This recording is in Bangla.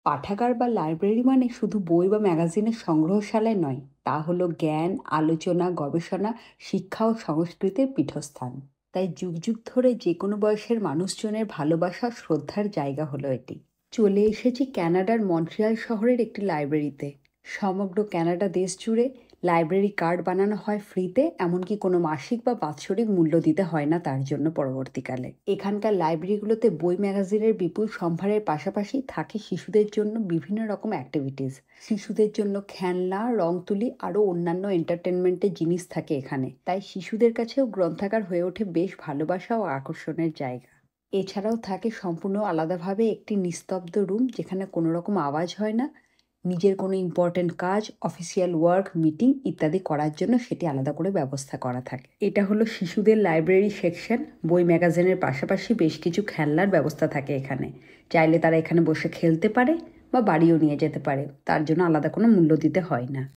পাঠাগার বা লাইব্রেরি মানে শুধু বই বা ম্যাগাজিনের সংগ্রহশালায় নয়, তা হলো জ্ঞান, আলোচনা, গবেষণা, শিক্ষা ও সংস্কৃতির পীঠস্থান। তাই যুগ যুগ ধরে যে কোনো বয়সের মানুষজনের ভালোবাসা শ্রদ্ধার জায়গা হলো এটি। চলে এসেছি কানাডার মন্ট্রিয়াল শহরের একটি লাইব্রেরিতে। সমগ্র কানাডা দেশ জুড়ে লাইব্রেরি কার্ড বানানো হয় ফ্রিতে, এমনকি কোনো মাসিক বা বাৎসরিক মূল্য দিতে হয় না তার জন্য পরবর্তীকালে। এখানকার লাইব্রেরিগুলোতে বই ম্যাগাজিনের বিপুল সম্ভারের পাশাপাশি থাকে শিশুদের জন্য বিভিন্ন রকম অ্যাক্টিভিটিস। শিশুদের জন্য খেলনা, রং তুলি আরও অন্যান্য এন্টারটেনমেন্টের জিনিস থাকে এখানে, তাই শিশুদের কাছেও গ্রন্থাগার হয়ে ওঠে বেশ ভালোবাসা ও আকর্ষণের জায়গা। এছাড়াও থাকে সম্পূর্ণ আলাদাভাবে একটি নিস্তব্ধ রুম, যেখানে কোনো রকম আওয়াজ হয় না। নিজের কোনো ইম্পর্ট্যান্ট কাজ, অফিসিয়াল ওয়ার্ক, মিটিং ইত্যাদি করার জন্য সেটি আলাদা করে ব্যবস্থা করা থাকে। এটা হলো শিশুদের লাইব্রেরি সেকশন। বই ম্যাগাজিনের পাশাপাশি বেশ কিছু খেলনার ব্যবস্থা থাকে এখানে। চাইলে তারা এখানে বসে খেলতে পারে বা বাড়িও নিয়ে যেতে পারে, তার জন্য আলাদা কোনো মূল্য দিতে হয় না।